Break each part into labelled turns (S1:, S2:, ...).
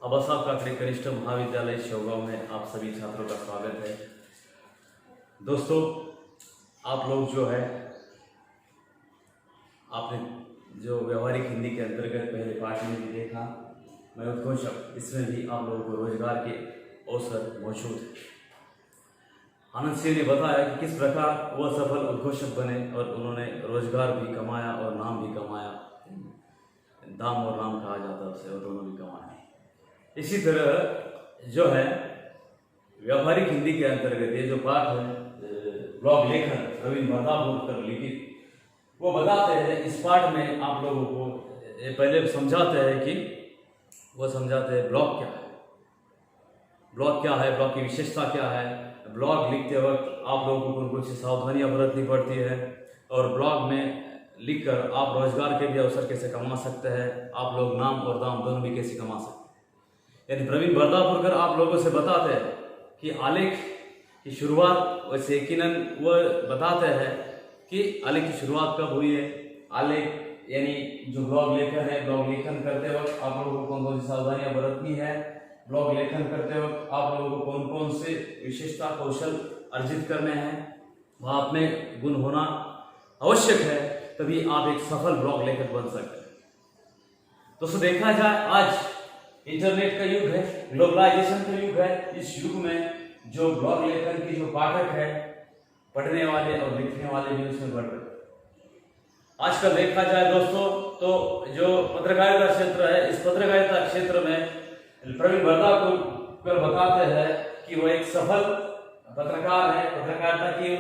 S1: अबसा काकड़े कनिष्ठ महाविद्यालय शिवगांव में आप सभी छात्रों का स्वागत है। दोस्तों, आप लोग जो है आपने जो व्यवहारिक हिंदी के अंतर्गत पहले पाठ में भी देखा, मैं उद्घोषक, इसमें भी आप लोगों को रोजगार के अवसर मौजूद है। आनंद सिंह ने बताया कि किस प्रकार वह सफल उद्घोषक बने और उन्होंने रोजगार भी कमाया और नाम भी कमाया। दाम और नाम कहा जाता है उसे, और दोनों भी कमाए। इसी तरह जो है व्यवहारिक हिंदी के अंतर्गत ये जो पाठ है ब्लॉग लेखन रविंद्र प्रताप लिखित, वो बताते हैं इस पाठ में आप लोगों को पहले समझाते हैं कि वो समझाते हैं ब्लॉग क्या है, ब्लॉग क्या है, ब्लॉग की विशेषता क्या है। ब्लॉग लिखते वक्त आप लोगों को कौन कौन सी सावधानियां बरतनी पड़ती है, और ब्लॉग में लिखकर आप रोजगार के भी अवसर कैसे कमा सकते हैं, आप लोग नाम और दाम दोनों भी कैसे कमा सकते हैं। यानी प्रवीण बरदापुरकर आप लोगों से बताते हैं कि आलेख की शुरुआत, वैसे यकीनन वह बताते हैं कि आलेख की शुरुआत कब हुई है। आलेख यानी जो ब्लॉग लेखन है, ब्लॉग लेखन करते वक्त आप लोगों को कौन कौन सी सावधानियां बरतनी है, ब्लॉग लेखन करते वक्त आप लोगों को कौन कौन से विशेषता कौशल अर्जित करने हैं, वह आप में गुण होना आवश्यक है, तभी आप एक सफल ब्लॉग लेखक बन सकते हैं। दोस्तों, देखा जाए आज इंटरनेट का युग है, ग्लोबलाइजेशन का युग है। इस युग में जो ब्लॉग लेखन की जो पाठक है, पढ़ने वाले और लिखने वाले भी उसमें बढ़ रहे। आजकल देखा जाए दोस्तों तो जो पत्रकारिता क्षेत्र है, इस पत्रकारिता क्षेत्र में प्रवीण बरदापुरकर बताते हैं कि वो एक सफल पत्रकार है। पत्रकारिता की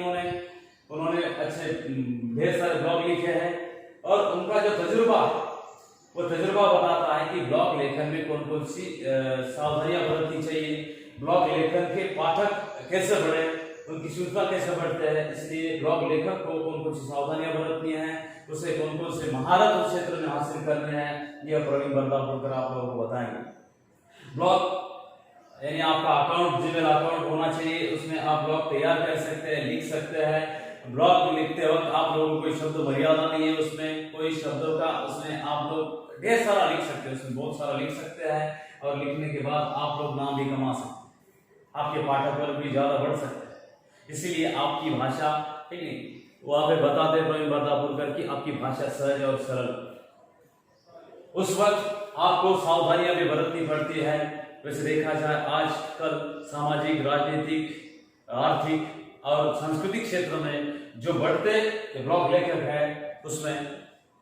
S1: उन्होंने अच्छे ढेर सारे ब्लॉग लिखे हैं, और उनका जो तजुर्बा वो तजुर्बा बताता है कि ब्लॉग लेखन में कौन कौन सी सावधानियां बरतनी चाहिए, ब्लॉग लेखन के पाठक कैसे बढ़े, उनकी श्रृंखला कैसे बढ़ते हैं। इसलिए ब्लॉग लेखक को कौन कौन सी सावधानियां बरतनी है, उसे कौन कौन से महारत उस क्षेत्र में हासिल करने हैं, यह प्रवीण बरदापुरकर आप लोगों को बताएंगे। ब्लॉग यानी आपका अकाउंट, जीमेल अकाउंट होना चाहिए, उसमें आप ब्लॉग तैयार कर सकते हैं, लिख सकते हैं। ब्लॉग लिखते वक्त आप लोगों को कोई शब्द मर्यादा नहीं है, उसमें कोई शब्दों का, उसमें आप लोग ढेर सारा लिख सकते हैं, उसमें बहुत सारा लिख सकते हैं, और लिखने के बाद आप लोग नाम भी कमा सकते हैं, आपके पाठक वर्ग भी ज्यादा बढ़ सकते हैं। इसीलिए आपकी भाषा, ठीक है, वहां पे बताते हैं प्रवीण बरदापुरकर की आपकी भाषा सहज और सरल। उस वक्त आपको सावधानियां भी बरतनी पड़ती है। वैसे देखा जाए आजकल सामाजिक, राजनीतिक, आर्थिक और सांस्कृतिक क्षेत्र में जो बढ़ते ब्लॉग लेखक है, उसमें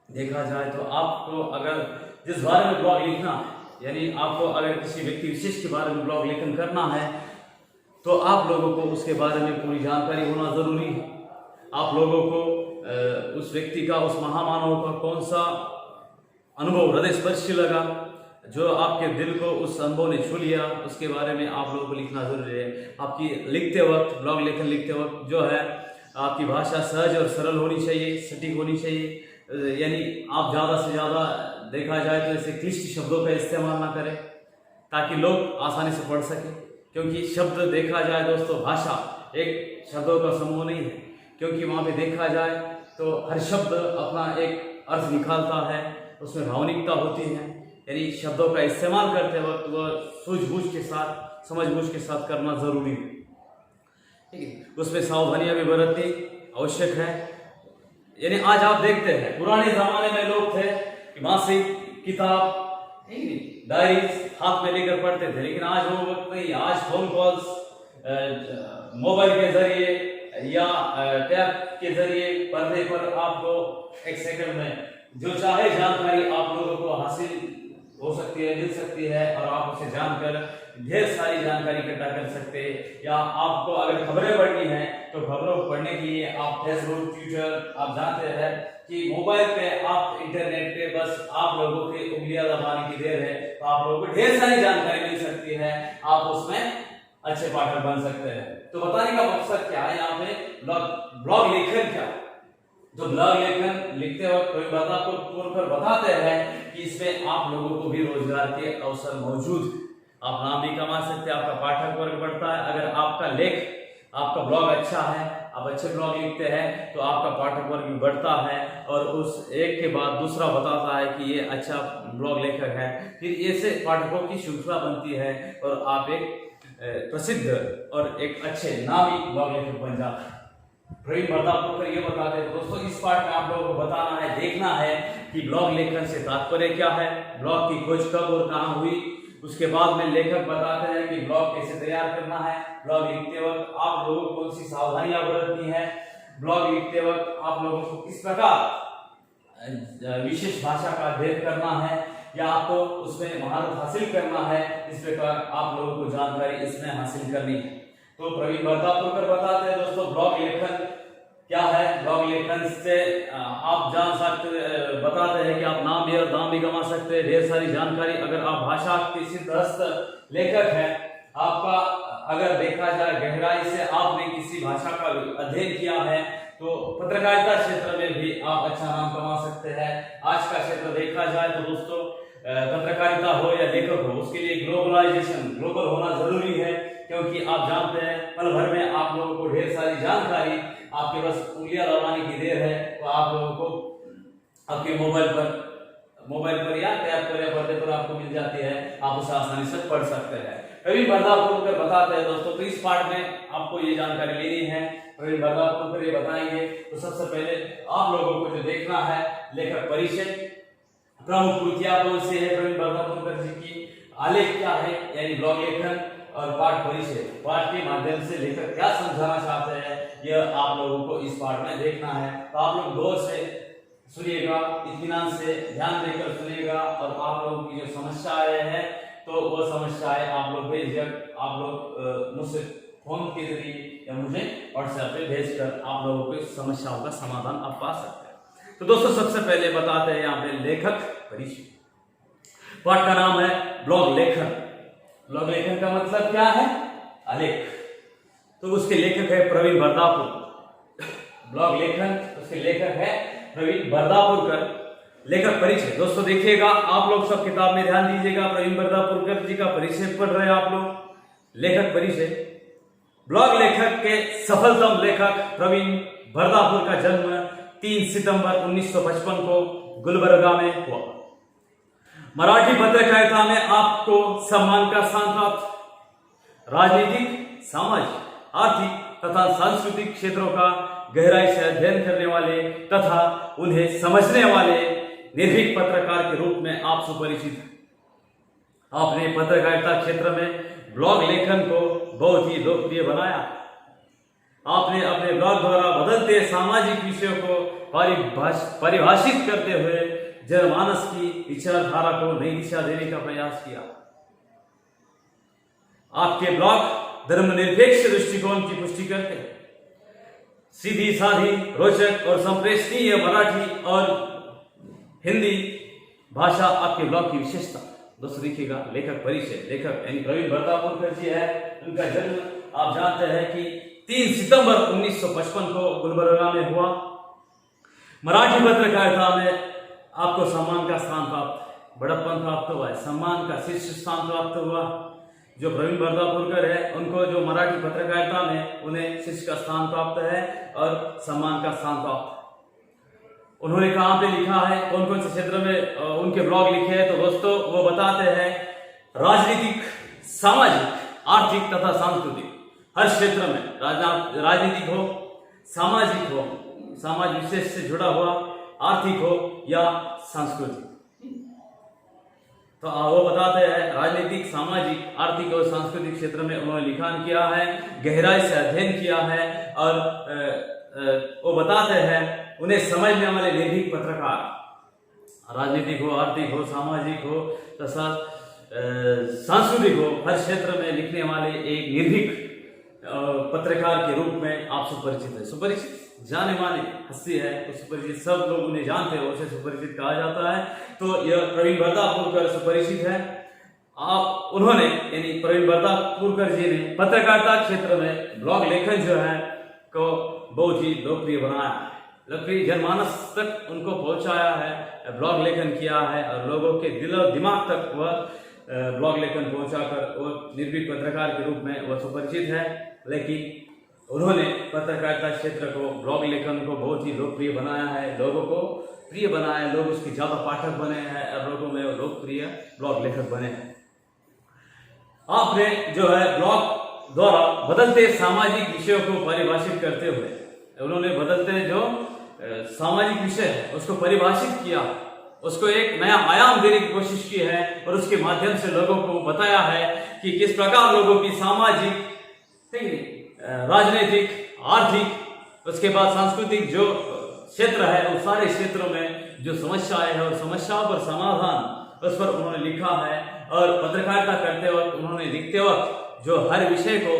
S1: देखा जाए तो आपको अगर जिस बारे में ब्लॉग लिखना है, यानी आपको अगर किसी व्यक्ति विशेष के बारे में ब्लॉग लेखन करना है, तो आप लोगों को उसके बारे में पूरी जानकारी होना जरूरी है। आप लोगों को उस व्यक्ति का, उस महामानव का कौन सा अनुभव हृदय स्पर्शी लगा, जो आपके दिल को उस अनुभव ने छू लिया, उसके बारे में आप लोगों को लिखना जरूरी है। आपकी लिखते वक्त, ब्लॉग लेखन लिखते वक्त जो है आपकी भाषा सहज और सरल होनी चाहिए, सटीक होनी चाहिए। यानी आप ज़्यादा से ज़्यादा देखा जाए तो ऐसे क्लिष्ट शब्दों का इस्तेमाल ना करें, ताकि लोग आसानी से पढ़ सकें। क्योंकि शब्द देखा जाए दोस्तों, भाषा एक शब्दों का समूह नहीं है, क्योंकि वहाँ पे देखा जाए तो हर शब्द अपना एक अर्थ निकालता है, उसमें भावनिकता होती है। यानी शब्दों का इस्तेमाल करते वक्त वह सूझबूझ के साथ, समझबूझ के साथ करना जरूरी है, ठीक है। उसमें सावधानियां भी बरतनी आवश्यक है। यानी आज आप देखते हैं, पुराने जमाने में लोग थे कि मासिक, किताब, डायरीज हाथ में लेकर पढ़ते थे, लेकिन आज वो वक्त नहीं। आज फोन कॉल्स, मोबाइल के जरिए या टैब के जरिए पर्दे पर आपको एक सेकंड में जो चाहे जानकारी आप लोगों को हासिल हो सकती है, मिल सकती है, और आप उसे जानकर ढेर सारी जानकारी इकट्ठा कर सकते हैं। या आपको अगर खबरें पढ़नी है तो खबरों को पढ़ने के लिए आप फेसबुक, ट्विटर, आप जानते हैं कि मोबाइल पे, आप इंटरनेट पे बस आप लोगों के उंगलियां दबाने की देर है, तो आप लोगों को ढेर सारी जानकारी मिल सकती है, आप उसमें अच्छे पाठक बन सकते हैं। तो बताने का मकसद क्या है यहाँ पे, ब्लॉग लेखन क्या है। जो ब्लॉग लेखन लिखते वक्त कोई बात आपको बताते हैं कि इसमें आप लोगों को भी रोजगार के अवसर मौजूद, आप नाम भी कमा सकते हैं, आपका पाठक वर्ग बढ़ता है। अगर आपका लेख आपका ब्लॉग अच्छा है, आप अच्छे ब्लॉग लिखते हैं तो आपका पाठक वर्ग भी बढ़ता है और उस एक के बाद दूसरा बताता है कि ये अच्छा ब्लॉग लेखक है। फिर ऐसे पाठकों की श्रृंखला बनती है और आप एक प्रसिद्ध और एक अच्छे नामी ब्लॉग लेखक बन जाते हैं। प्रवीण बर्दापुरकर ये बताते हैं। दोस्तों इस पार्ट में आप लोगों को बताना है, देखना है कि ब्लॉग लेखन से तात्पर्य क्या है, ब्लॉग की खोज कब और कहाँ हुई। उसके बाद में लेखक बताते हैं कि ब्लॉग कैसे तैयार करना है, ब्लॉग लिखते वक्त आप लोगों को कौन सी सावधानियां बरतनी है, ब्लॉग लिखते वक्त आप लोगों को किस प्रकार विशेष भाषा का अध्ययन करना है या आपको उसमें महारत हासिल करना है, इस प्रकार आप लोगों को जानकारी इसमें हासिल करनी है। तो प्रवीण बर्दापुरकर बताते हैं दोस्तों ब्लॉग लेखन क्या है। ब्लॉग लेखन से आप जान सकते, बताते हैं कि आप नाम भी और दाम भी कमा सकते हैं, ढेर सारी जानकारी। अगर आप भाषा के सिद्धहस्त लेखक हैं, आपका अगर देखा जाए गहराई से आपने किसी भाषा का अध्ययन किया है तो पत्रकारिता क्षेत्र में भी आप अच्छा नाम कमा सकते हैं। आज का क्षेत्र देखा जाए तो दोस्तों पत्रकारिता हो या लेखक हो, उसके लिए ग्लोबलाइजेशन, ग्लोबल होना जरूरी है, क्योंकि आप जानते हैं पल भर में आप लोगों को ढेर सारी जानकारी आपके पास उंगलियां दबाने की देर है तो आप लोगों को आपके मोबाइल पर या टैब पर या पर्दे पर आपको मिल जाती है, आप उसे आसानी से पढ़ सकते हैं। प्रवीण बर्दापुरकर बताते हैं दोस्तों, तो इस पार्ट में आपको ये जानकारी लेनी है, प्रवीण बर्दापुरकर ये बताएंगे। तो सबसे पहले आप लोगों को जो देखना है, लेखक परिचय, प्रमुख कृतियां कौन सी है प्रवीण बर्दापुरकर जी की, आलेख क्या है यानी ब्लॉग लेखन, और पाठ परिचय, पाठ के माध्यम से लेखक क्या समझाना चाहते हैं, यह आप लोगों को इस पाठ में देखना है। तो आप लोग गौर से सुनिएगा, इत्मीनान से ध्यान देकर सुनिएगा और आप लोगों की जो समस्याएं हैं तो वो समस्याएं आप लोग बेझिझक आप लोग मुझसे फोन के जरिए या मुझे व्हाट्सएप पे भेजकर आप लोगों को इस समस्याओं का समाधान आप पा सकते हैं। तो दोस्तों सबसे पहले बताते हैं यहाँ पे लेखक परिचय। पाठ का नाम है ब्लॉग लेखन। ब्लॉग लेखन का मतलब क्या है, आलेख। तो उसके लेखक है प्रवीण बर्दापुरकर। ब्लॉग लेखन उसके लेखक है प्रवीण बर्दापुरकर। लेखक परिचय दोस्तों देखिएगा, आप लोग सब किताब में ध्यान दीजिएगा, प्रवीण बर्दापुरकर जी का परिचय पढ़ रहे हैं आप लोग। लेखक परिचय, ब्लॉग लेखक के सफलतम लेखक प्रवीण बर्दापुर का जन्म 3 सितंबर 1955 को गुलबर्गा में हुआ। मराठी पत्रकारिता में आपको सम्मान का स्थान प्राप्त। राजनीतिक, सामाजिक, आर्थिक तथा सांस्कृतिक क्षेत्रों का गहराई से अध्ययन करने वाले तथा उन्हें समझने वाले निर्भीक पत्रकार के रूप में आप सुपरिचित हैं। आपने पत्रकारिता क्षेत्र में ब्लॉग लेखन को बहुत ही लोकप्रिय बनाया। आपने अपने ब्लॉग द्वारा बदलते सामाजिक विषयों को परिभाषित करते हुए जनमानस की विचारधारा को नई दिशा देने का प्रयास किया। आपके ब्लॉग धर्मनिरपेक्ष दृष्टिकोण की पुष्टि करते हैं। सीधी साधी, रोचक और संप्रेषणीय मराठी और हिंदी भाषा आपके ब्लॉग की विशेषता। दोस्तों देखिएगा, लेखक परिचय, लेखक यानी प्रवीण बर्दापुरकर जी है। उनका जन्म आप जानते हैं कि 3 सितंबर 1955 को गुलबर्गा में हुआ। मराठी पत्रकारिता में आपको सम्मान का स्थान प्राप्त, बड़प्पन प्राप्त हुआ है, सम्मान का शीर्ष स्थान प्राप्त हुआ। जो प्रवीण बर्दापुरकर है उनको जो मराठी पत्रकारिता में उन्हें शीर्ष का स्थान प्राप्त है और सम्मान का स्थान प्राप्त। उन्होंने कहाँ पे लिखा है, कौन कौन से क्षेत्र में उनके ब्लॉग लिखे हैं, तो दोस्तों वो बताते हैं राजनीतिक, सामाजिक, आर्थिक तथा सांस्कृतिक, हर क्षेत्र में, राजनीतिक हो, सामाजिक हो, समाज विशेष से जुड़ा हुआ, आर्थिक हो या सांस्कृतिक। तो वो बताते हैं राजनीतिक, सामाजिक, आर्थिक और सांस्कृतिक क्षेत्र में उन्होंने लिखान किया है, गहराई से अध्ययन किया है और वो बताते हैं उन्हें समझने वाले निर्भीक पत्रकार, राजनीतिक हो, आर्थिक हो, सामाजिक हो तथा सांस्कृतिक हो, हर क्षेत्र में लिखने वाले एक निर्भीक पत्रकार के रूप में आप सुपरिचित है। सुपरिचित जाने माने हस्ती है, तो सुपरिचित सब लोग उन्हें जानते हैं, उसे सुपरिचित कहा जाता है। तो यह प्रवीण बर्दापुरकर सुपरिचित है। आप उन्होंने यानी प्रवीण बर्दापुरकर जी ने पत्रकारिता क्षेत्र में ब्लॉग लेखन जो है को बहुत ही लोकप्रिय बनाया, लोकप्रिय जनमानस तक उनको पहुंचाया है, ब्लॉग लेखन किया है और लोगों के दिल और दिमाग तक वह ब्लॉग लेखन पहुंचाकर वो निर्भीक पत्रकार के रूप में वह सुपरिचित है। लेकिन उन्होंने पत्रकारिता क्षेत्र को, ब्लॉग लेखन को बहुत ही लोकप्रिय बनाया है, लोगों को प्रिय बनाया है, लोग उसके ज़्यादा पाठक बने हैं और लोगों में लोकप्रिय ब्लॉग लेखक बने हैं। आपने जो है ब्लॉग द्वारा बदलते सामाजिक विषयों को परिभाषित करते हुए, उन्होंने बदलते जो सामाजिक विषय है उसको परिभाषित किया, उसको एक नया आयाम देने की कोशिश की है और उसके माध्यम से लोगों को बताया है कि किस प्रकार लोगों की सामाजिक, राजनीतिक, आर्थिक, उसके बाद सांस्कृतिक जो क्षेत्र है उन सारे क्षेत्रों में जो समस्याएं हैं और समस्याओं पर समाधान उस पर उन्होंने लिखा है। और पत्रकारिता करते वक्त, उन्होंने लिखते वक्त जो हर विषय को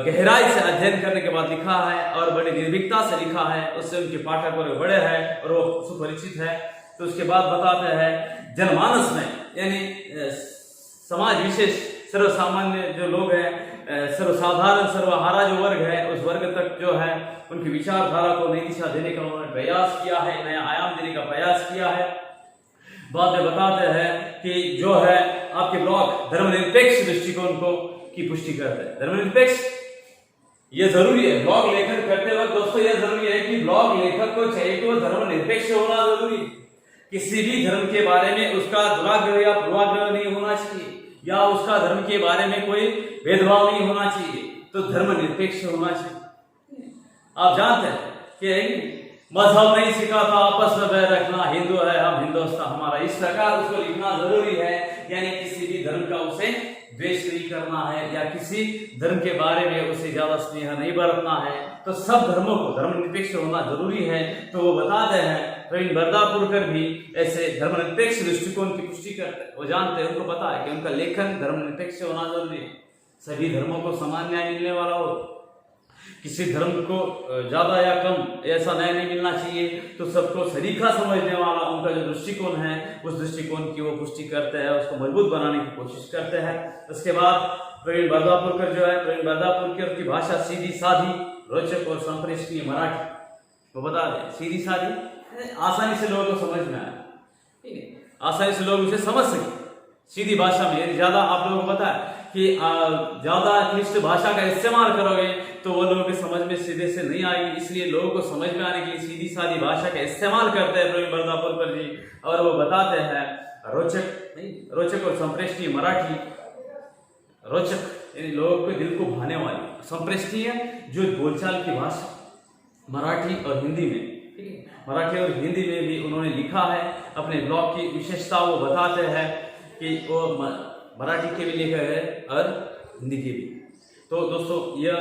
S1: गहराई से अध्ययन करने के बाद लिखा है और बड़ी निर्भीकता से लिखा है, उससे उनके पाठक और बड़े हैं और वो सुपरिचित है। तो उसके बाद बताते हैं जनमानस में, यानी समाज विशेष सर्वसामान्य जो लोग हैं, सर्वसाधारण सर्वहारा जो वर्ग है, उस वर्ग तक जो है उनकी विचारधारा को नई दिशा देने का उन्होंने प्रयास किया है, नया आयाम देने का प्रयास किया है। बाद में बताते हैं कि जो है आपके ब्लॉग धर्मनिरपेक्ष दृष्टिकोण को की पुष्टि करते हैं। धर्मनिरपेक्ष ये जरूरी है, ब्लॉग लेखन करते वक्त दोस्तों ये जरूरी है कि ब्लॉग लेखक को चाहिए कि वो धर्मनिरपेक्ष होना जरूरी है। किसी भी धर्म के बारे में उसका दुराग्रह या पूर्वाग्रह नहीं होना चाहिए, या उसका धर्म के बारे में कोई भेदभाव नहीं होना चाहिए, तो धर्मनिरपेक्ष होना चाहिए। आप जानते हैं कि मजहब नहीं सिखाता आपस में बैर रखना, हिंदू है हम हिंदुस्तान हमारा, इस प्रकार उसको लिखना जरूरी है। यानी किसी भी धर्म का उसे द्वेष नहीं करना है या किसी धर्म के बारे में उसे ज्यादा स्नेह नहीं बरतना है, तो सब धर्मों को धर्मनिरपेक्ष होना जरूरी है। तो वो बताते हैं, प्रवीण बरदापुरकर भी ऐसे धर्मनिरपेक्ष दृष्टिकोण की पुष्टि करते हैं। वो जानते हैं, उनको पता है कि उनका लेखन धर्मनिरपेक्ष होना जरूरी है, सभी धर्मों को समान न्याय मिलने वाला हो, किसी धर्म को ज्यादा या कम ऐसा न्याय नहीं मिलना चाहिए, तो सबको सरीखा समझने वाला उनका जो दृष्टिकोण है उस दृष्टिकोण की वो पुष्टि करते हैं, उसको मजबूत बनाने की कोशिश करते हैं। उसके बाद प्रवीण बरदापुरकर जो है, प्रवीण बरदापुरकर की भाषा सीधी साधी, रोचक और संप्रेषणीय मराठी। वो बता दें सीधी साधी, आसानी से लोगों को समझ में आए, ठीक है, आसानी से लोग उसे समझ सके सीधी भाषा में। ज्यादा आप लोगों को पता है कि ज्यादा क्लिष्ट भाषा का इस्तेमाल करोगे तो वो लोगों के समझ में सीधे से नहीं आएगी, इसलिए लोगों को समझ में आने के लिए सीधी सादी भाषा का इस्तेमाल करते हैं प्रवीण बरदापुरकर जी। और वो बताते हैं रोचक और संप्रेषणीय मराठी, रोचक यानी लोगों के दिल को भाने वाली, संप्रेषणीय जो बोलचाल की भाषा मराठी और हिंदी में, ठीक है, मराठी और हिंदी में भी उन्होंने लिखा है। अपने ब्लॉग की विशेषता वो बताते हैं कि वो मराठी के भी लेखक है और हिंदी के भी। तो दोस्तों यह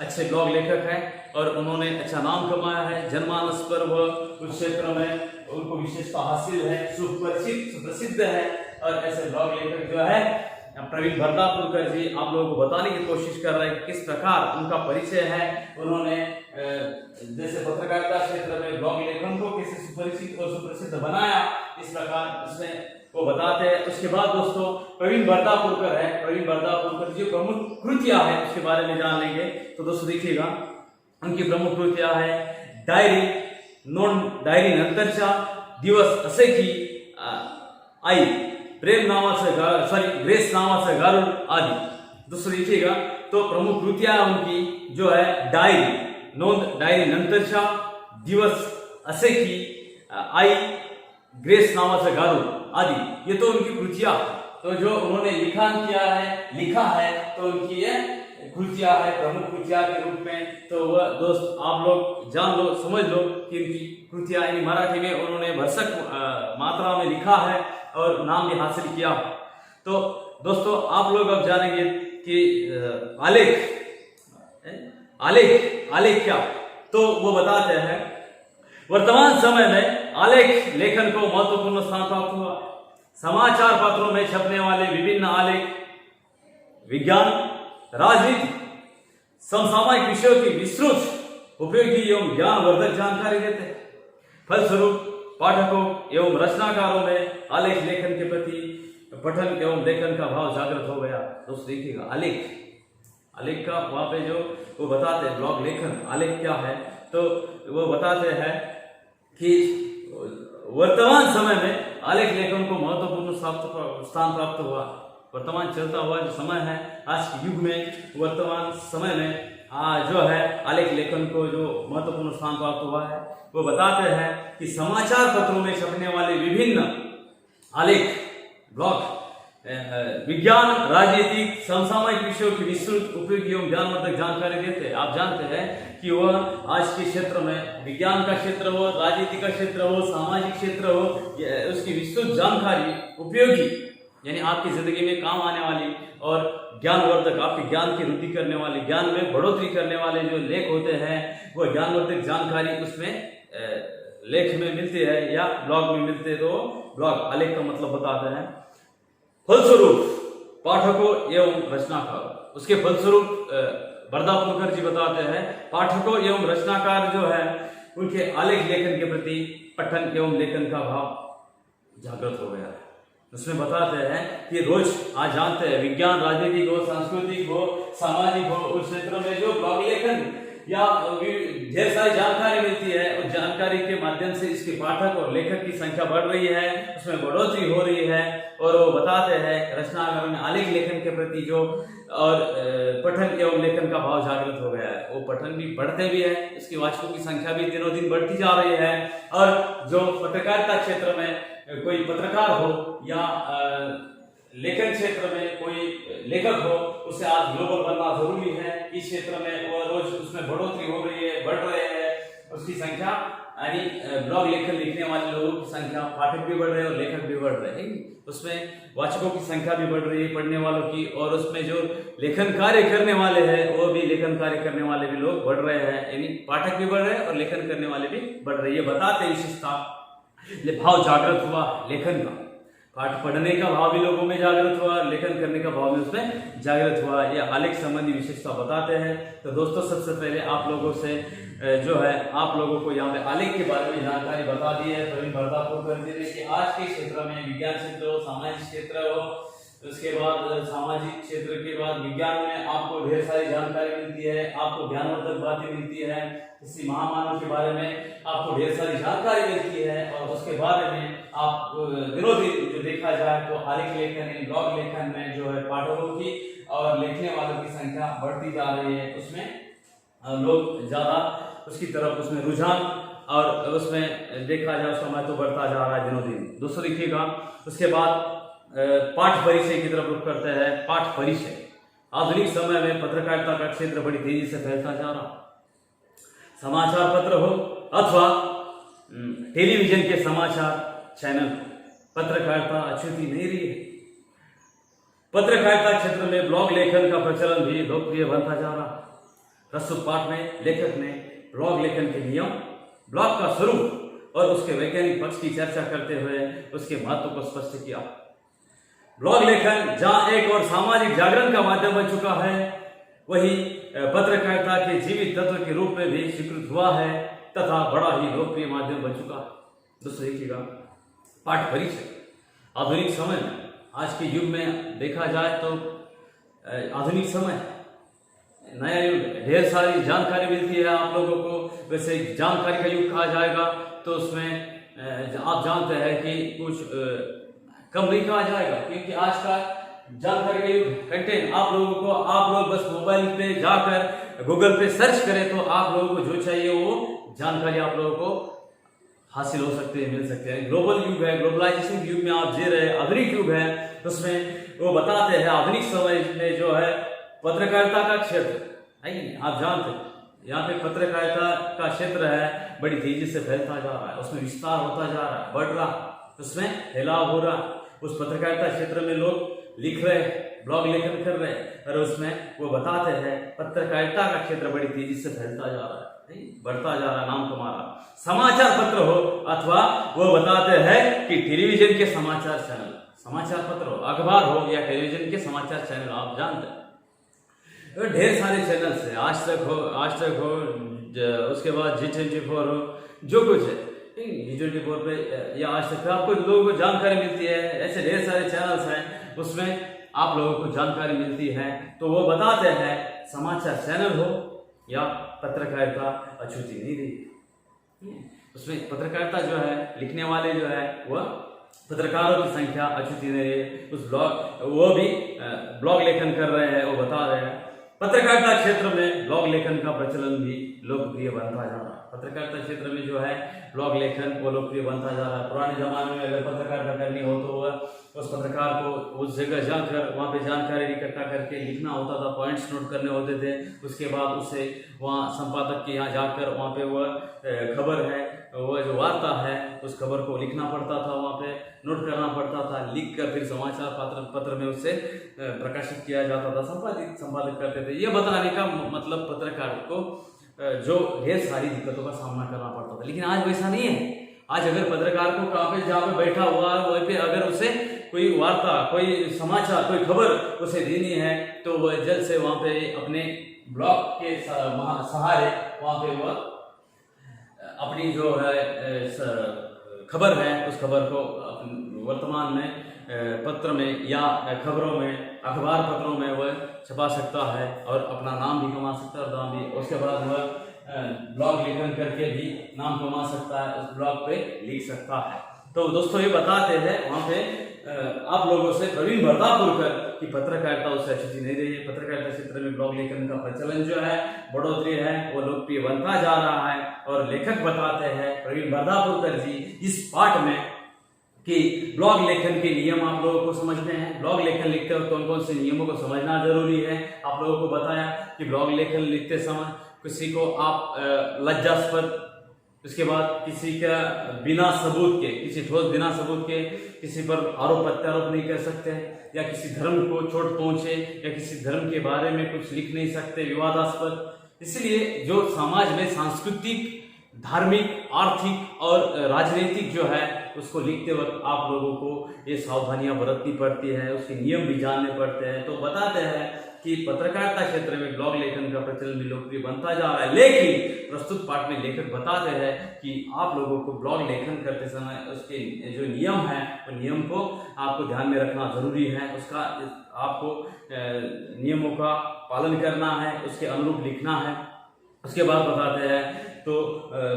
S1: अच्छे ब्लॉग लेखक हैं और उन्होंने अच्छा नाम कमाया है, जनमानस पर वो उस क्षेत्र में उनको विशेषता हासिल है, सुप्रसिद्ध है। और ऐसे ब्लॉग लेखक जो है प्रवीण बरदापुरकर जी आप लोगों को बताने की कोशिश कर रहे हैं किस प्रकार उनका परिचय है। उन्होंने जैसे पत्रकारिता क्षेत्र में ब्लॉग लेखन को कैसे सुपरिचित और सुप्रसिद्ध बनाया, इस प्रकार इसमें वो बताते हैं। उसके बाद दोस्तों प्रवीण बरदापुरकर है, प्रवीण बरदापुरकर जी प्रमुख कृतियां है उसके बारे में जान लेंगे। तो दोस्तों देखिएगा उनकी प्रमुख कृतियां है डायरी, नोंद डायरी नंतरच्या, दिवस असे की आई, प्रेम नावाचं ग्रेस नावाचं गारुड आदि। दुसरं देखिएगा तो प्रमुख कृतियां उनकी जो है डायरी, नोंद डायरी नंतरच्या, दिवस असे की आई, ग्रेस नावाचं गारुड आदि, ये तो उनकी कृतियां। तो जो उन्होंने लिखा है तो उनकी ये कृतियां है प्रमुख कृतियां के रूप में। तो वह दोस्त आप लोग जान लो, समझ लो कि उनकी कृतियां यानी मराठी में उन्होंने भरसक मात्रा में लिखा है और नाम भी हासिल किया। तो दोस्तों आप लोग अब जानेंगे कि आलेख क्या। तो वो बताते हैं वर्तमान समय में आलेख लेखन को महत्वपूर्ण स्थान प्राप्त हुआ। समाचार पत्रों में छपने वाले विभिन्न आलेख विज्ञान, राजनीति, समसामयिक विषयों की विस्तृत, उपयोगी एवं ज्ञानवर्धक जानकारी देते हैं। फलस्वरूप पाठकों एवं रचनाकारों में आलेख लेखन के प्रति पठन एवं लेखन का भाव जागृत हो गया। दोस्तों देखिएगा आलेख का वहां पे जो वो बताते हैं ब्लॉग लेखन आलेख क्या है, तो वो बताते हैं कि वर्तमान समय में आलेख लेखन को महत्वपूर्ण स्थान प्राप्त हुआ। वर्तमान चलता हुआ जो समय है आज के युग में, वर्तमान समय में जो है आलेख लेखन को जो महत्वपूर्ण स्थान प्राप्त हुआ है, वो बताते हैं कि समाचार पत्रों में छपने वाले विभिन्न आलेख ब्लॉग विज्ञान, राजनीतिक, समसामयिक विषयों की विस्तृत, उपयोगी एवं ज्ञानवर्धक जानकारी देते हैं। आप जानते हैं कि वह आज के क्षेत्र में, विज्ञान का क्षेत्र हो, राजनीति का क्षेत्र हो, सामाजिक क्षेत्र हो, उसकी विस्तृत जानकारी, उपयोगी यानी आपकी जिंदगी में काम आने वाली और ज्ञानवर्धक, आपके ज्ञान की वृद्धि करने वाले, ज्ञान में बढ़ोतरी करने वाले जो लेख होते हैं, वह ज्ञानवर्धक जानकारी उसमें लेख में मिलती है या ब्लॉग में मिलते हैं। तो ब्लॉग आलेख का मतलब बताते हैं। फलस्वरूप पाठकों एवं रचनाकार, उसके फलस्वरूप बरदापुरकर जी बताते हैं पाठकों एवं रचनाकार जो है उनके आलेख लेखन के प्रति पठन एवं लेखन का भाव जागृत हो गया है। उसमें बताते हैं कि रोज आज जानते हैं विज्ञान, राजनीतिक हो, सांस्कृतिक हो, सामाजिक हो, उस क्षेत्र में जो ब्लॉग लेखन या ढेर सारी जानकारी मिलती है, उस जानकारी के माध्यम से इसके पाठक और लेखक की संख्या बढ़ रही है, उसमें बढ़ोतरी हो रही है। और वो बताते हैं रचनाकार में आलेख लेखन के प्रति जो और पठन एवं लेखन का भाव जागृत हो गया है। वो पठन भी बढ़ते भी है, इसकी वाचकों की संख्या भी दिनों दिन बढ़ती जा रही है। और जो पत्रकारिता क्षेत्र में कोई पत्रकार हो या लेखन क्षेत्र में कोई लेखक हो, उसे आज ग्लोबल बनना जरूरी है। इस क्षेत्र में वो रोज उसमें बढ़ोतरी हो रही है, बढ़ रहे हैं उसकी संख्या, यानी ब्लॉग लेखन लिखने वाले लोगों की संख्या, पाठक भी बढ़ रहे हैं और लेखक भी बढ़ रहे हैं। उसमें वाचकों की संख्या भी बढ़ रही है, पढ़ने वालों की, और उसमें जो लेखन कार्य करने वाले हैं वो भी, लेखन कार्य करने वाले भी लोग बढ़ रहे हैं, यानी पाठक भी बढ़ रहे हैं और लेखन करने वाले भी बढ़ रहे हैं। ये बताते विशेषता भाव जागृत हुआ लेखन का, पाठ पढ़ने का भाव भी लोगों में जागृत हुआ, लेखन करने का भाव भी उसमें जागृत हुआ। ये आलेख संबंधी विशेषता बताते हैं। तो दोस्तों सबसे पहले आप लोगों से जो है आप लोगों को यहाँ पे आलेख के बारे में जानकारी बता दी है। प्रवीण बरदापुरकर जी ने कि आज के क्षेत्र में विज्ञान क्षेत्र हो, सामाजिक क्षेत्र हो, उसके बाद सामाजिक क्षेत्र के बाद विज्ञान में आपको ढेर सारी जानकारी मिलती है, आपको ज्ञानवर्धक बातें मिलती है, किसी महामानव के बारे में आपको ढेर सारी जानकारी मिलती है। और उसके बारे में आप दिनों दिन जो देखा जाए तो आलेख लेखन यानी ब्लॉग लेखन में जो है पाठकों की और लिखने वालों की संख्या बढ़ती जा रही है। उसमें लोग ज्यादा उसकी तरफ, उसमें रुझान और उसमें देखा जाए समय तो बढ़ता जा रहा है दिनों दिन। दोस्तों देखिएगा, उसके बाद पाठ परिचय की तरफ रुख करते हैं। पाठ परिचय, आधुनिक समय में पत्रकारिता का क्षेत्र बड़ी तेजी से फैलता जा रहा। समाचार पत्र हो अथवा टेलीविजन के समाचार चैनल, पत्रकारिता अछूती नहीं रही है। पत्रकारिता क्षेत्र में ब्लॉग लेखन का प्रचलन भी लोकप्रिय बनता जा रहा। प्रस्तुत पाठ में लेखक ने ब्लॉग लेखन के नियम, ब्लॉग का स्वरूप और उसके वैज्ञानिक पक्ष की चर्चा करते हुए उसके महत्व को स्पष्ट किया। ब्लॉग लेखन जहां एक और सामाजिक जागरण का माध्यम बन चुका है, वही पत्रकारिता के जीवित तत्व के रूप में भी स्वीकृत हुआ है तथा बड़ा ही लोकप्रिय माध्यम बन चुका है। दोस्तों देखिएगा, पाठ परिचय आधुनिक समय में, आज के युग में देखा जाए तो आधुनिक समय, नया युग, ढेर सारी जानकारी मिलती है आप लोगों को। वैसे जानकारी का युग कहा जाएगा तो उसमें आप जानते हैं कि कुछ कम नहीं कहा जाएगा, क्योंकि आज का जानकारी का युग, कंटेंट आप लोगों को, आप लोग बस मोबाइल पे जाकर गूगल पे सर्च करें तो आप लोगों को जो चाहिए वो जानकारी आप लोगों को हासिल हो सकते हैं, मिल सकते हैं। ग्लोबल युग है, ग्लोबलाइजेशन युग में आप जी रहे, आधुनिक युग है, उसमें वो बताते हैं आधुनिक समय में जो है पत्रकारिता का क्षेत्र है, आप जानते हैं यहाँ पे पत्रकारिता का क्षेत्र है बड़ी तेजी से फैलता जा रहा है, उसमें विस्तार होता जा रहा है, बढ़ रहा, उसमें फैलाव हो रहा। उस पत्रकारिता क्षेत्र में लोग लिख रहे, ब्लॉग लेखन कर रहे हैं और उसमें वो बताते हैं पत्रकारिता का क्षेत्र बड़ी तेजी से फैलता जा रहा है, बढ़ता जा रहा, नाम कमा रहा। समाचार पत्र हो अथवा वो बताते हैं कि टेलीविजन के समाचार चैनल, समाचार पत्र हो, अखबार हो या टेलीविजन के समाचार चैनल, आप जानते हैं ढेर सारे चैनल्स है, आज तक हो, उसके बाद G24 हो, जो कुछ है G24 पे या आज तक आपको लोगों को जानकारी मिलती है। ऐसे ढेर सारे चैनल्स हैं, उसमें आप लोगों को जानकारी मिलती है। तो वो बताते हैं समाचार चैनल हो या पत्रकारिता अछूती नहीं रही। उसमें पत्रकारिता जो है, लिखने वाले जो है वह पत्रकारों की संख्या अछूती नहीं रही। उस ब्लॉग, वो भी ब्लॉग लेखन कर रहे हैं, वो बता रहे हैं। पत्रकारिता क्षेत्र में ब्लॉग लेखन का प्रचलन भी लोकप्रिय बनता जा रहा है। पत्रकारिता क्षेत्र में जो है ब्लॉग लेखन वो लोकप्रिय बनता जा रहा है। पुराने जमाने में अगर पत्रकारिता करनी हो तो वह उस पत्रकार को उस जगह जाकर वहाँ पे जानकारी इकट्ठा करके लिखना होता था, पॉइंट्स नोट करने होते थे। उसके बाद उसे वहाँ संपादक के यहाँ जाकर वहाँ पे वह खबर है, वह जो वार्ता है, उस खबर को लिखना पड़ता था, वहाँ पे नोट करना पड़ता था। लिख कर फिर समाचार पत्र में उसे प्रकाशित किया जाता था, संपादित करते थे। ये बताने का मतलब पत्रकार को जो ढेर सारी दिक्कतों का सामना करना पड़ता था। लेकिन आज वैसा नहीं है। आज अगर पत्रकार को कहाँ पे जहाँ पे बैठा हुआ है वहीं पे अगर उसे कोई वार्ता, कोई समाचार, कोई खबर उसे देनी है तो वह जल्द से वहाँ पे अपने ब्लॉग के सहारे वहाँ पे वह अपनी जो है खबर है उस खबर को वर्तमान में पत्र में या खबरों में, अखबार पत्रों में वह छपा सकता है और अपना नाम भी कमा सकता है और दाम भी। उसके बाद वह ब्लॉग लेखन करके भी नाम कमा सकता है, उस ब्लॉग पे लिख सकता है। तो दोस्तों ये बताते हैं वहाँ पे आप लोगों से प्रवीण बर्दापुरकर की पत्रकारिता उससे अच्छी नहीं रही है। पत्रकारिता क्षेत्र में ब्लॉग लेखन का प्रचलन जो है, बढ़ोतरी है, वो लोकप्रिय बनता जा रहा है। और लेखक बताते हैं प्रवीण बर्दापुरकर जी इस पाठ में कि ब्लॉग लेखन के नियम आप लोगों को समझने हैं। ब्लॉग लेखन लिखते वक्त कौन कौन से नियमों को समझना जरूरी है। आप लोगों को बताया कि ब्लॉग लेखन लिखते समय किसी को आप लज्जास्पद, उसके बाद किसी का बिना सबूत के, किसी ठोस बिना सबूत के किसी पर आरोप प्रत्यारोप नहीं कर सकते, या किसी धर्म को चोट पहुंचे या किसी धर्म के बारे में कुछ लिख नहीं सकते विवादास्पद। इसलिए जो समाज में सांस्कृतिक, धार्मिक, आर्थिक और राजनीतिक जो है उसको लिखते वक्त आप लोगों को ये सावधानियां बरतनी पड़ती है, उसके नियम भी जानने पड़ते हैं। तो बताते हैं कि पत्रकारिता क्षेत्र में ब्लॉग लेखन का प्रचलन भी लोकप्रिय बनता जा रहा है। लेकिन प्रस्तुत पाठ में लेखक बताते हैं कि आप लोगों को ब्लॉग लेखन करते समय उसके जो नियम है वो नियम को आपको ध्यान में रखना जरूरी है। उसका आपको नियमों का पालन करना है, उसके अनुरूप लिखना है। उसके बाद बताते हैं तो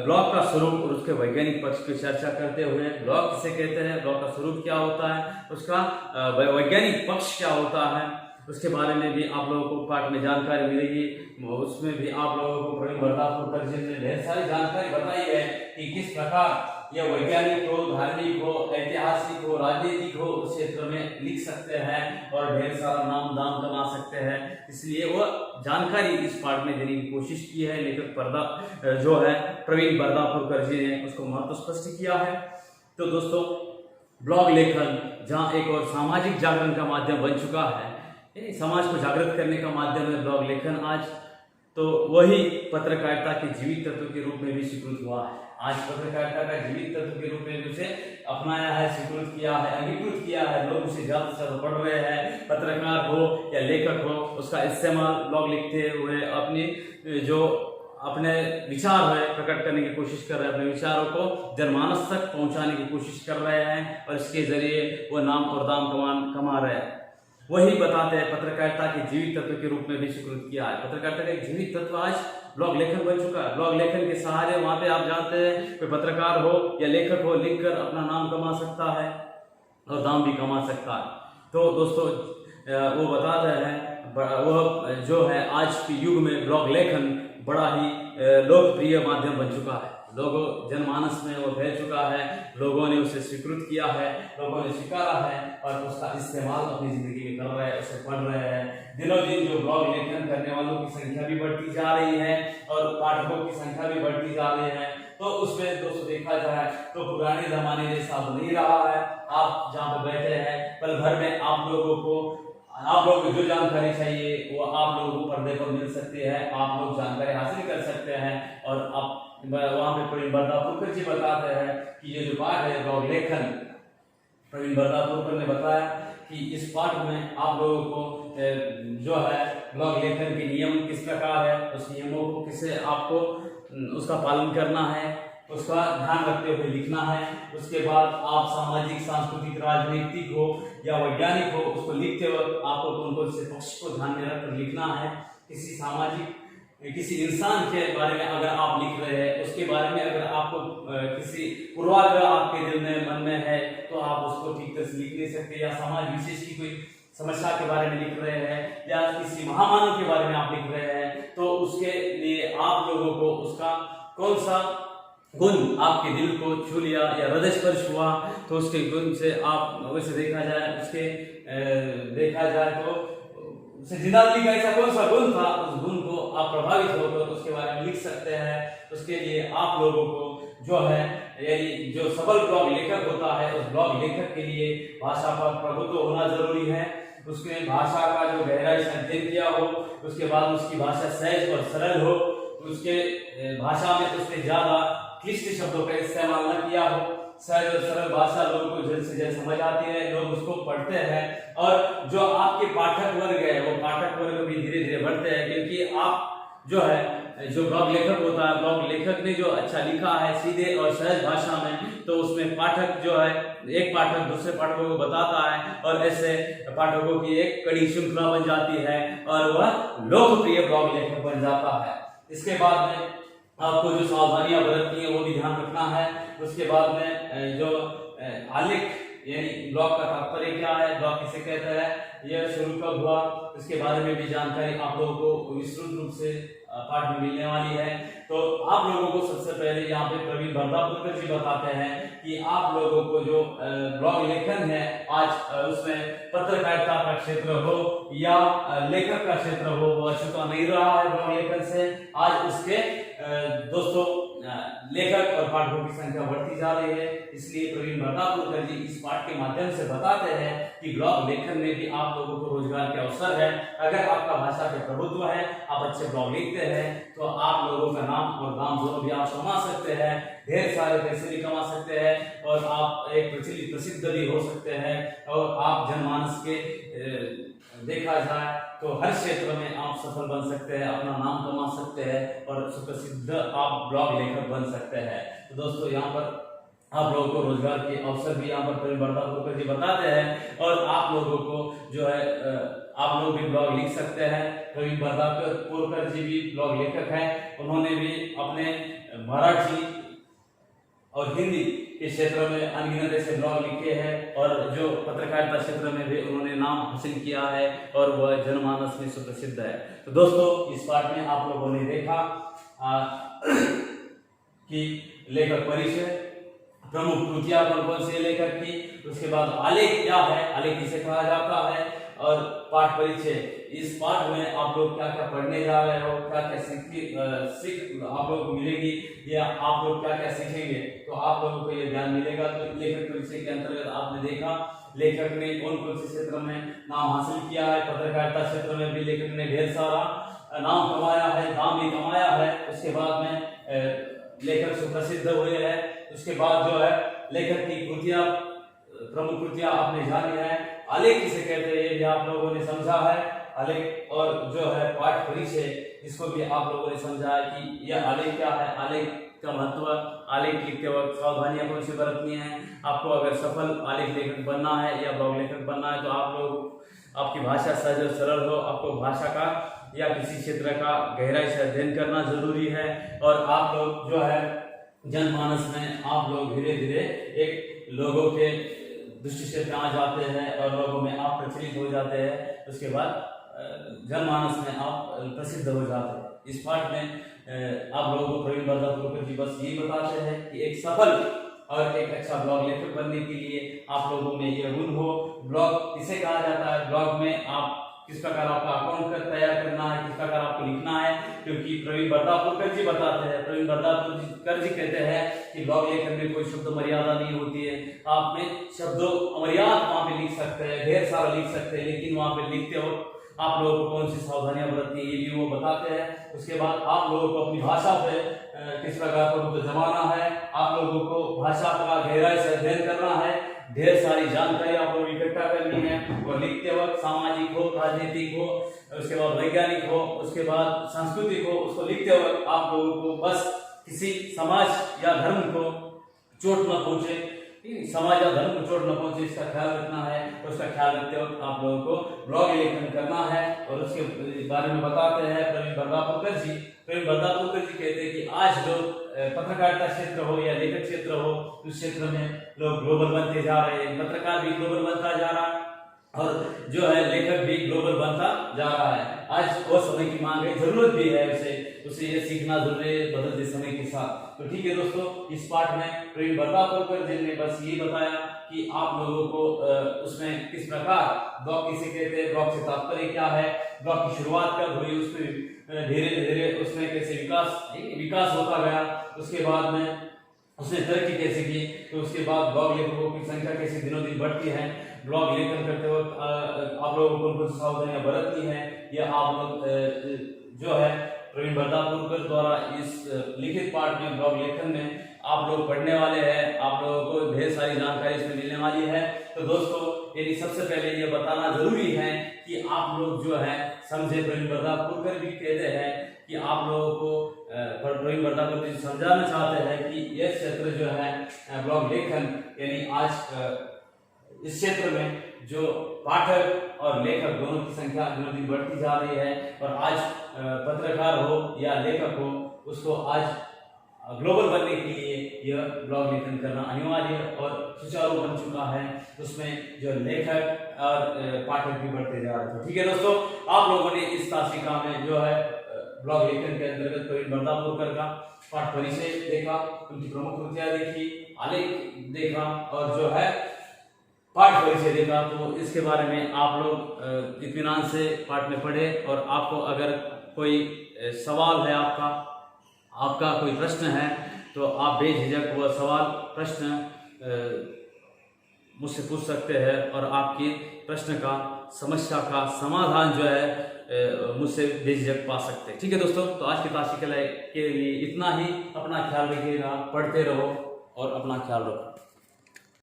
S1: ब्लॉग का स्वरूप और उसके वैज्ञानिक पक्ष की चर्चा करते हुए ब्लॉग किसे कहते हैं, ब्लॉग का स्वरूप क्या होता है, उसका वैज्ञानिक पक्ष क्या होता है, उसके बारे में भी आप लोगों को पाठ में जानकारी मिलेगी। उसमें भी आप लोगों को प्रवीण बर्दापुरकर जी ने ढेर सारी जानकारी बताई है कि किस प्रकार यह वैज्ञानिक हो, धार्मिक हो, ऐतिहासिक हो, राजनीतिक हो, उस क्षेत्र में लिख सकते हैं और ढेर सारा नाम दाम कमा सकते हैं। इसलिए वह जानकारी इस पाठ में देने की कोशिश की है। लेखक जो है प्रवीण बर्दापुरकर जी ने उसको महत्व स्पष्ट किया है। तो दोस्तों ब्लॉग लेखन जहाँ एक और सामाजिक जागरण का माध्यम बन चुका है, समाज को जागृत करने का माध्यम है ब्लॉग लेखन आज, तो वही पत्रकारिता के जीवित तत्व के रूप में भी स्वीकृत हुआ है। आज पत्रकारिता का जीवित तत्व के रूप में उसे अपनाया है, स्वीकृत किया है, अंगीकृत किया है। लोग उसे ज्यादा से ज्यादा पढ़ रहे हैं। पत्रकार हो या लेखक हो, उसका इस्तेमाल ब्लॉग लिखते हुए अपने विचार है प्रकट करने की कोशिश कर रहे हैं, अपने विचारों को जनमानस तक पहुंचाने की कोशिश कर रहे हैं और इसके जरिए वो नाम और दाम कमा रहे हैं। वही बताते हैं पत्रकारिता के जीवित तत्व के रूप में भी स्वीकृत किया है। पत्रकारिता का एक जीवित तत्व आज ब्लॉग लेखन बन चुका है। ब्लॉग लेखन के सहारे वहां पे आप जानते हैं कोई पत्रकार हो या लेखक हो, लिखकर अपना नाम कमा सकता है और दाम भी कमा सकता है। तो दोस्तों वो बताते हैं वह जो है आज के युग में ब्लॉग लेखन बड़ा ही लोकप्रिय माध्यम बन चुका है। लोगों जनमानस में वो फैल चुका है, लोगों ने उसे स्वीकृत किया है, लोगों ने स्वीकारा है और उसका इस्तेमाल अपनी जिंदगी में कर रहे हैं, उसे पढ़ रहे हैं। दिनों दिन जो ब्लॉग लेखन करने वालों की संख्या भी बढ़ती जा रही है और पाठकों की संख्या भी बढ़ती जा रही है। तो उसमें दोस्तों देखा जाए तो पुराने जमाने जैसा अब नहीं रहा है। आप जहाँ पे बैठे हैं पल भर में आप लोगों को जो जानकारी चाहिए वो आप लोगों को पर्दे पर मिल सकती है, आप लोग जानकारी हासिल कर सकते हैं। और आप वहाँ पे प्रवीण बर्दापुरकर जी बताते हैं कि ये जो पाठ है ब्लॉग लेखन, प्रवीण बर्दापुरकर ने बताया कि इस पाठ में आप लोगों को जो है ब्लॉग लेखन के नियम किस प्रकार है, उस नियमों को किसे आपको उसका पालन करना है, उसका ध्यान रखते हुए लिखना है। उसके बाद आप सामाजिक, सांस्कृतिक, राजनीतिक हो या वैज्ञानिक हो, उसको लिखते वक्त आपको कौन-कौन से पक्ष को ध्यान में रखकर लिखना है। किसी इंसान के बारे में अगर आप लिख रहे हैं, उसके बारे में अगर आपको किसी पूर्वाग्रह आपके दिल में, मन में है, तो आप उसको ठीक तरह से लिख नहीं सकते। या समाज विशेष की कोई समस्या के बारे में लिख रहे हैं या किसी महामानव के बारे में आप लिख रहे हैं, तो उसके लिए आप लोगों को उसका कौन सा गुण आपके दिल को छू लिया या हृदय स्पर्श हुआ, तो उसके गुण से आप वैसे देखा जाए तो उससे जिंदगी का ऐसा कौन सा गुण था, उस गुण को आप प्रभावित होकर उसके बारे में लिख सकते हैं। उसके लिए आप लोगों को जो है, यानी जो सबल ब्लॉग लेखक होता है, उस ब्लॉग लेखक के लिए भाषा पर प्रभुत्व होना जरूरी है। उसके भाषा का जो गहराई से अध्ययन किया हो, उसके बाद उसकी भाषा सहज और सरल हो, उसके भाषा में उसने ज्यादा क्लिष्ट शब्दों का इस्तेमाल न किया हो, सहज और सरल भाषा लोगों को जल्द से जल्द समझ आती है, लोग उसको पढ़ते हैं और जो आपके पाठक वर्ग है वो पाठक वर्ग भी धीरे धीरे बढ़ते हैं, क्योंकि आप जो है, जो ब्लॉग लेखक होता है, ब्लॉग लेखक ने जो अच्छा लिखा है सीधे और सहज भाषा में, तो उसमें पाठक जो है, एक पाठक दूसरे पाठकों को बताता है और ऐसे पाठकों की एक कड़ी श्रृंखला बन जाती है और वह लोकप्रिय ब्लॉग लेखक बन जाता है। इसके बाद में आपको जो सावधानियां बरतनी है वो भी ध्यान रखना है। उसके बाद में जो आलेख यानी ब्लॉग का तात्पर्य क्या है, ब्लॉग किसे कहते हैं, यह शुरू कब हुआ, इसके बारे में भी जानकारी आप लोगों को विस्तृत रूप से पाठ में मिलने वाली है। तो आप लोगों को सबसे पहले यहाँ पे प्रवीण बर्दापुरकर जी बताते हैं कि आप लोगों को जो ब्लॉग लेखन है आज, उसमें पत्रकारिता का क्षेत्र हो या लेखक का क्षेत्र हो, वो अछूता नहीं रहा है ब्लॉग लेखन से। आज उसके दोस्तों लेखक और पाठकों की संख्या बढ़ती जा रही है। इसलिए प्रवीण बर्दापुरकर जी इस पाठ के माध्यम से बताते हैं कि ब्लॉग लेखन में भी आप लोगों को रोजगार के अवसर है। अगर आपका भाषा पे प्रभुत्व है, आप अच्छे ब्लॉग लिखते हैं, तो आप लोगों का नाम और दाम दोनों भी आप कमा सकते हैं, ढेर सारे पैसे भी कमा सकते हैं और आप एक प्रचलित प्रसिद्ध भी हो सकते हैं और आप जनमानस के देखा जाए तो हर क्षेत्र में आप सफल बन सकते हैं, अपना नाम कमा सकते हैं और सुप्रसिद्ध आप ब्लॉग लेखक बन सकते हैं। तो दोस्तों यहाँ पर आप लोगों को रोजगार के अवसर भी यहाँ पर प्रवीण बर्दापुरकर जी बताते हैं और आप लोगों को जो है आप लोग भी ब्लॉग लिख सकते हैं। प्रवीण बर्दापुरकर जी भी ब्लॉग लेखक हैं, उन्होंने भी अपने मराठी और हिंदी के क्षेत्र में अनगिनत ऐसे ब्लॉग लिखे हैं और जो पत्रकारिता क्षेत्र में भी उन्होंने नाम हासिल किया है और वह जनमानस में सुप्रसिद्ध है। तो दोस्तों इस पाठ में आप लोगों ने देखा कि लेखक परिचय, प्रमुख कृतियां कौन से लेखक की, उसके बाद आलेख क्या है, आलेख किसे कहा जाता है और पाठ परिचय। इस पाठ में आप लोग क्या क्या पढ़ने जा रहे हो, क्या क्या सीख आप लोग को मिलेगी या आप लोग क्या क्या सीखेंगे, तो आप लोगों को ये ज्ञान मिलेगा। तो लेखक परिचय के अंतर्गत आपने देखा लेखक ने कौन कौन से क्षेत्र में नाम हासिल किया है। पत्रकारिता क्षेत्र में भी लेखक ने ढेर सारा नाम कमाया है, दाम भी कमाया है। उसके बाद में लेखक सुप्रसिद्ध हुए हैं। उसके बाद जो है लेखक की कृतियां, प्रमुख कृतियां आपने जानी है। आलेख किसे कहते हैं ये भी आप लोगों ने समझा है। आलेख और जो है पाठ परिचय, इसको भी आप लोगों ने समझा है कि यह आलेख क्या है, आलेख का महत्व, आलेख लिखते वक्त सावधानियां कौन सी बरतनी है। आपको अगर सफल आलेख लेखक बनना है या ब्लॉग लेखक बनना है तो आप लोग आपकी भाषा सहज और सरल हो, आपको भाषा का या किसी क्षेत्र का गहराई से अध्ययन करना जरूरी है और आप लोग जो है जनमानस में आप लोग धीरे धीरे एक लोगों के दृष्टि से आ जाते हैं और लोगों में आप प्रचलित हो जाते हैं। उसके बाद जनमानस में आप प्रसिद्ध हो जाते हैं। इस पाठ में आप लोगों को प्रवीण बर्दापुरकर जी बस यही बताते हैं कि एक सफल और एक अच्छा ब्लॉग लेखक बनने के लिए आप लोगों में यह गुण हो। ब्लॉग किसे कहा जाता है, ब्लॉग में आप किस प्रकार आपका अकाउंट तैयार करना है, किस प्रकार आपको लिखना है, क्योंकि प्रवीण बर्दापुरकर जी बताते हैं, प्रवीण बर्दापुरकर जी कहते हैं कि ब्लॉग लेखन में कोई शब्द मर्यादा नहीं होती है। आप में शब्दों अमर्याद वहां पे लिख सकते हैं, ढेर सारा लिख सकते हैं, लेकिन वहां पे लिखते हो आप लोगों को कौन सी सावधानियां बरतनी है ये भी वो बताते हैं। उसके बाद आप लोगों को अपनी भाषा पे किस प्रकार प्रभुत्व जमाना है, आप लोगों को भाषा का गहराई से अध्ययन करना है, ढेर सारी जानकारी आप लोग इकट्ठा करनी है और लिखते वक्त सामाजिक हो, राजनीतिक हो, उसके बाद वैज्ञानिक हो, उसके बाद सांस्कृतिक हो, उसको लिखते वक्त आप लोगों को बस किसी समाज या धर्म को चोट न पहुंचे, समाज या धर्म को चोट न पहुंचे, इसका ख्याल रखना है। उसका ख्याल रखते वक्त आप लोगों को ब्लॉग लेखन करना है और उसके बारे में बताते हैं प्रवीण बर्दापुरकर जी। प्रवीण बर्दापुरकर जी कहते हैं कि आज लोग पत्रकारिता क्षेत्र हो या लेखक क्षेत्र हो, उस क्षेत्र में लोग ग्लोबल बनते जा रहे हैं, पत्रकार भी ग्लोबल बनता जा रहा है और जो है लेखक भी ग्लोबल बनता जा रहा है। आज वो समय की मांग है, जरूरत भी है उसे ये सीखना जरूरी है बदलते समय के साथ। तो ठीक है दोस्तों, इस पाठ में प्रवीण बर्दापुरकर जी ने बस ये बताया कि आप लोगों को उसमें किस प्रकार ब्लॉग किसे कहते हैं, ब्लॉग से तात्पर्य क्या है, ब्लॉग की शुरुआत कब हुई, उसमें धीरे धीरे उसमें कैसे विकास होता गया, उसके बाद में उसने तरक्की कैसे की, तो उसके बाद ब्लॉग लेखकों की संख्या कैसे दिनों दिन बढ़ती है, ब्लॉग लेखन करते वक्त आप लोगों को कौन सी सावधानियां बरतनी है, यह आप लोग जो है प्रवीण बर्दापुरकर द्वारा इस लिखित पाठ में ब्लॉग लेखन में आप लोग पढ़ने वाले हैं। आप लोगों को ढेर सारी जानकारी इसमें मिलने वाली है। तो दोस्तों यदि सबसे पहले ये बताना जरूरी है कि आप लोग जो है समझे, प्रवीण बर्दापुरकर भी कहते हैं कि आप लोगों को प्रवीण बर्दापुरकर जी समझाना चाहते हैं कि यह क्षेत्र जो है ब्लॉग लेखन, यानी आज इस क्षेत्र में जो पाठक और लेखक दोनों की संख्या दिनों दिन बढ़ती जा रही है, और आज पत्रकार हो या लेखक हो, उसको आज ग्लोबल बनने के लिए यह ब्लॉग लेखन करना अनिवार्य और सुचारू बन चुका है। उसमें जो लेखक और पाठक भी बढ़ते जा रहे हैं। ठीक है दोस्तों, आप लोगों ने इस तासिका में जो है ब्लॉग लेखन के अंतर्गत प्रवीण बर्दापुरकर का पाठ परिचय देखा, उनकी प्रमुख कृतियां देखी, आलेख देखा और जो है पाठ परिचय देखा। तो इसके बारे में आप लोग इत्मीनान से पाठ में पढ़े, और आपको अगर कोई सवाल है, आपका कोई प्रश्न है, तो आप बेझिझक वह सवाल प्रश्न मुझसे पूछ सकते हैं, और आपके प्रश्न का समस्या का समाधान जो है मुझसे बेझिझक पा सकते हैं। ठीक है दोस्तों, तो आज की तासिका के लिए इतना ही। अपना ख्याल रखिएगा, पढ़ते रहो और अपना ख्याल रखो।